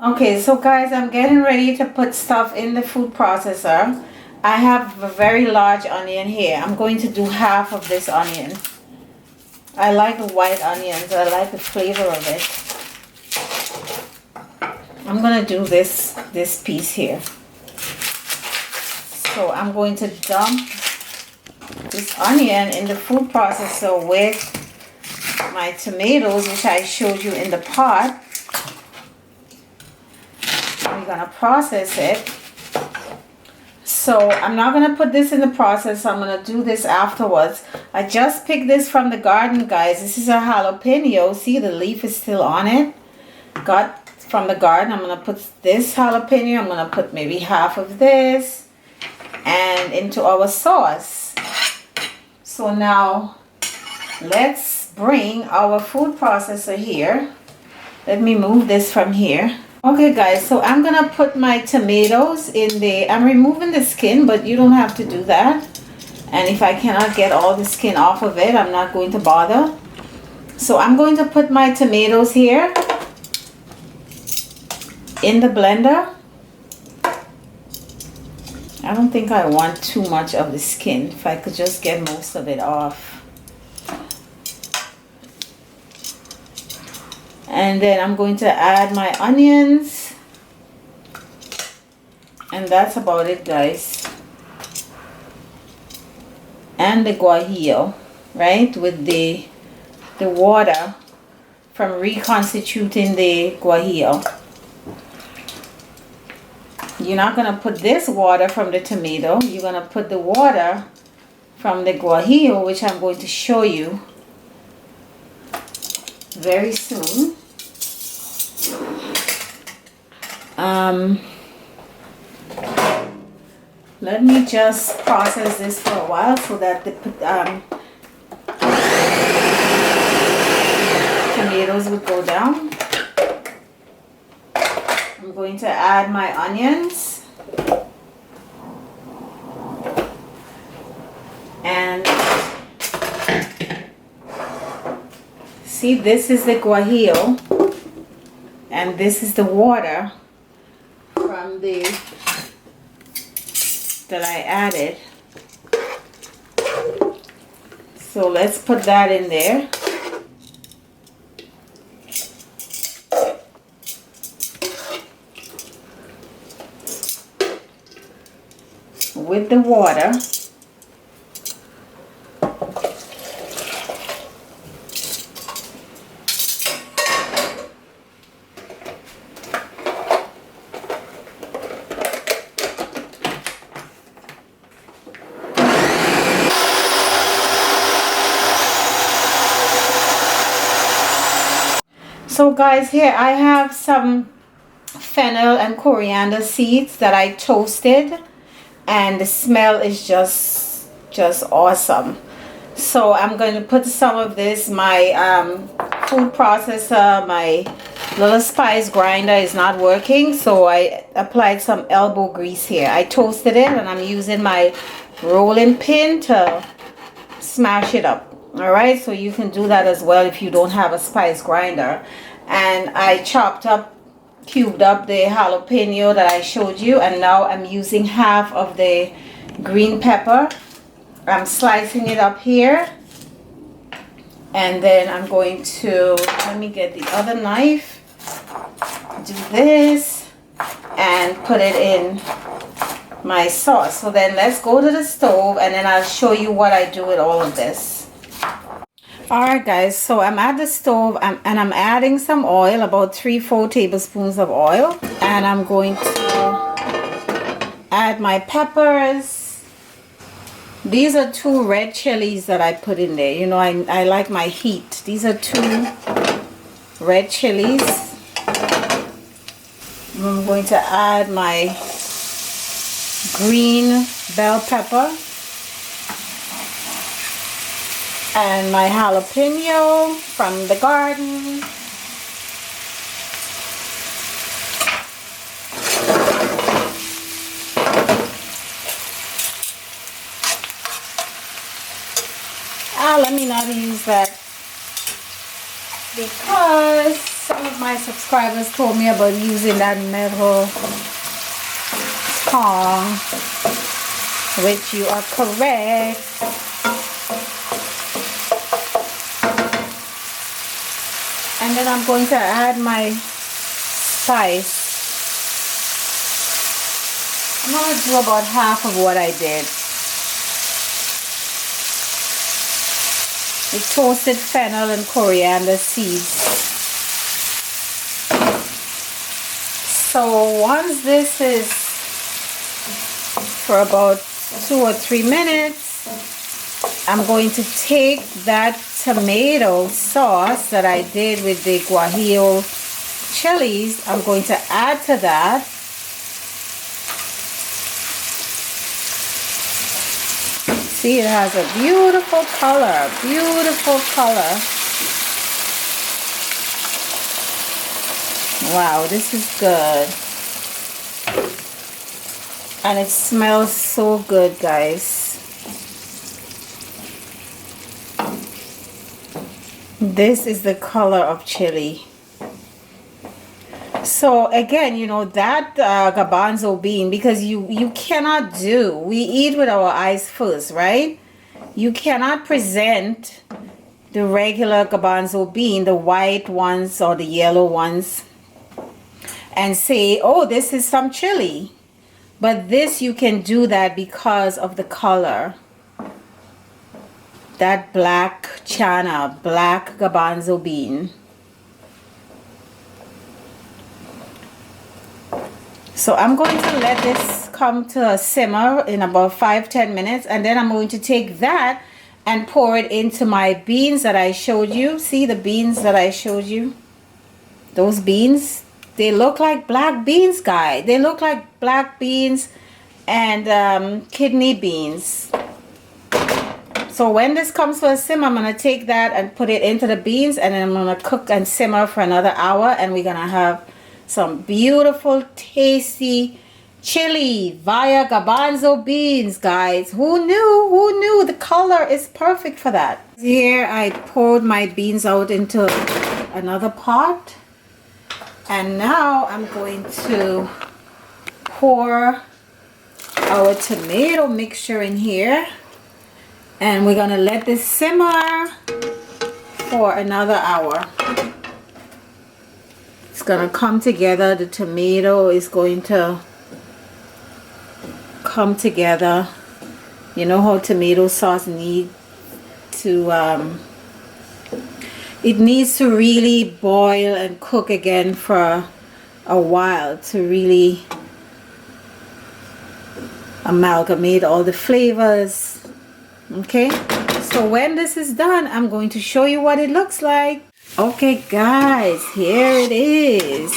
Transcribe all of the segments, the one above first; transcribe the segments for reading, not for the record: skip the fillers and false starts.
Okay, so guys, I'm getting ready to put stuff in the food processor. I have a very large onion here. I'm going to do half of this onion. I like the white onions. I like the flavor of it. I'm going to do this piece here. So I'm going to dump this onion in the food processor with my tomatoes, which I showed you in the pot. We're going to process it. So I'm not going to put this in the processor. I'm going to do this afterwards. I just picked this from the garden, guys. This is a jalapeno. See, the leaf is still on it. Got from the garden. I'm going to put this jalapeno. I'm going to put maybe half of this and into our sauce. So now let's bring our food processor here. Let me move this from here. Okay guys, so I'm gonna put my tomatoes in the, I'm removing the skin, but you don't have to do that. And if I cannot get all the skin off of it, I'm not going to bother. So I'm going to put my tomatoes here in the blender. I don't think I want too much of the skin. If I could just get most of it off. And then I'm going to add my onions. And that's about it, guys. And the guajillo, right? With the water from reconstituting the guajillo. You're not going to put this water from the tomato. You're going to put the water from the guajillo, which I'm going to show you very soon. Let me just process this for a while so that the tomatoes would go down. I'm going to add my onions and see, this is the guajillo and this is the water from the that I added. So let's put that in there. With the water. So guys, here I have some fennel and coriander seeds that I toasted, and the smell is just awesome. So I'm going to put some of this. My food processor, my little spice grinder is not working, so I applied some elbow grease here. I toasted it and I'm using my rolling pin to smash it up. All right, so you can do that as well if you don't have a spice grinder. And I cubed up the jalapeno that I showed you, and now I'm using half of the green pepper. I'm slicing it up here, and then I'm going to, let me get the other knife, do this and put it in my sauce. So then let's go to the stove and then I'll show you what I do with all of this. Alright guys, so I'm at the stove and I'm adding some oil, about 3-4 tablespoons of oil, and I'm going to add my peppers. These are 2 red chilies that I put in there. You know, I like my heat. These are 2 red chilies. I'm going to add my green bell pepper and my jalapeno from the garden. Let me not use that because some of my subscribers told me about using that metal tongue, which you are correct. And then I'm going to add my spice. I'm going to do about half of what I did. The toasted fennel and coriander seeds. So once this is for about 2 or 3 minutes, I'm going to take that tomato sauce that I did with the guajillo chilies. I'm going to add to that. See, it has a beautiful color, beautiful color. Wow, this is good. And it smells so good, guys. This is the color of chili. So again, you know, that garbanzo bean, because you cannot do, we eat with our eyes first, right? You cannot present the regular garbanzo bean, the white ones or the yellow ones, and say, oh, this is some chili. But this, you can do that because of the color. That black chana, black garbanzo bean. So I'm going to let this come to a simmer in about 5-10 minutes, and then I'm going to take that and pour it into my beans that I showed you. See the beans that I showed you? Those beans, they look like black beans, guys. They look like black beans and kidney beans. So when this comes to a simmer, I'm going to take that and put it into the beans, and then I'm going to cook and simmer for another hour, and we're going to have some beautiful, tasty chili via garbanzo beans, guys. Who knew? Who knew? The color is perfect for that. Here I poured my beans out into another pot, and now I'm going to pour our tomato mixture in here, and we're gonna let this simmer for another hour. It's gonna come together. The tomato is going to come together. You know how tomato sauce need to it needs to really boil and cook again for a while to really amalgamate all the flavors. Okay, so when this is done, I'm going to show you what it looks like. Okay guys, here it is,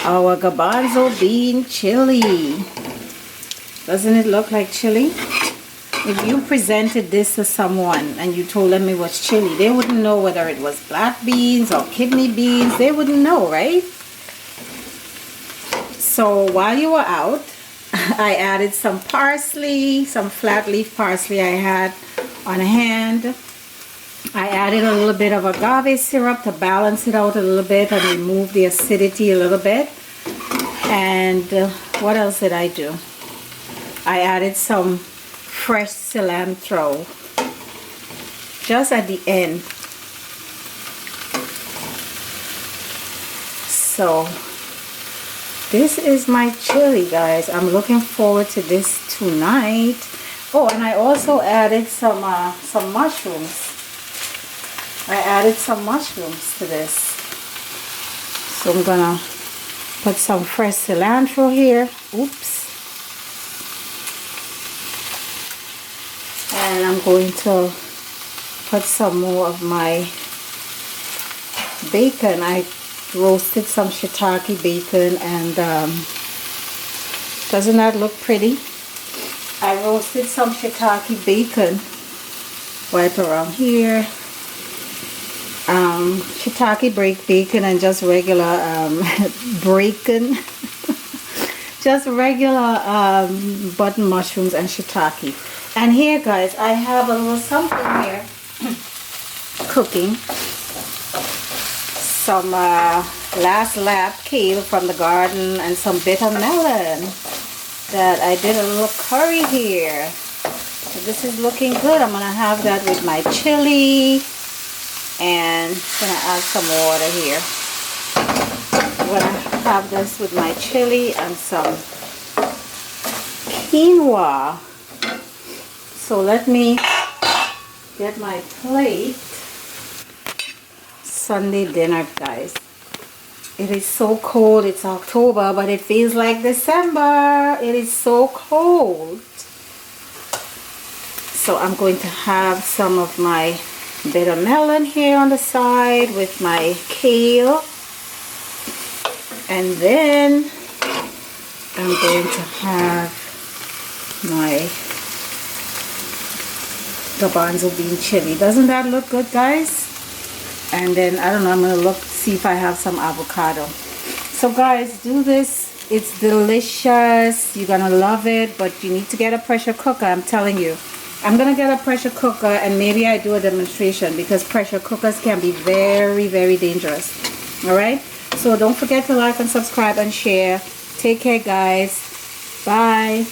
our garbanzo bean chili. Doesn't it look like chili? If you presented this to someone and you told them it was chili, they wouldn't know whether it was black beans or kidney beans. They wouldn't know, right? So while you were out, I added some parsley, some flat leaf parsley I had on hand. I added a little bit of agave syrup to balance it out a little bit and remove the acidity a little bit. And what else did I do? I added some fresh cilantro just at the end. So this is my chili, guys. I'm looking forward to this tonight. Oh, and I also added some mushrooms. I added some mushrooms to this. So I'm gonna put some fresh cilantro here. Oops. And I'm going to put some more of my bacon. I roasted some shiitake bacon, and doesn't that look pretty? I roasted some shiitake bacon right around here. Shiitake bacon and just regular bacon. Just regular button mushrooms and shiitake. And here, guys, I have a little something here cooking. some last lap kale from the garden and some bitter melon that I did a little curry here. So this is looking good. I'm gonna have that with my chili, and I'm gonna add some water here. I'm gonna have this with my chili and some quinoa. So let me get my plate. Sunday dinner, guys. It is so cold. It's October, but it feels like December. It is so cold. So I'm going to have some of my bitter melon here on the side with my kale. And then I'm going to have my garbanzo bean chili. Doesn't that look good, guys? And then I don't know, I'm gonna look, see if I have some avocado. So guys, do this. It's delicious. You're gonna love it, but you need to get a pressure cooker. I'm telling you, I'm gonna get a pressure cooker, and maybe I do a demonstration, because pressure cookers can be very, very dangerous. All right, so don't forget to like and subscribe and share. Take care, guys. Bye.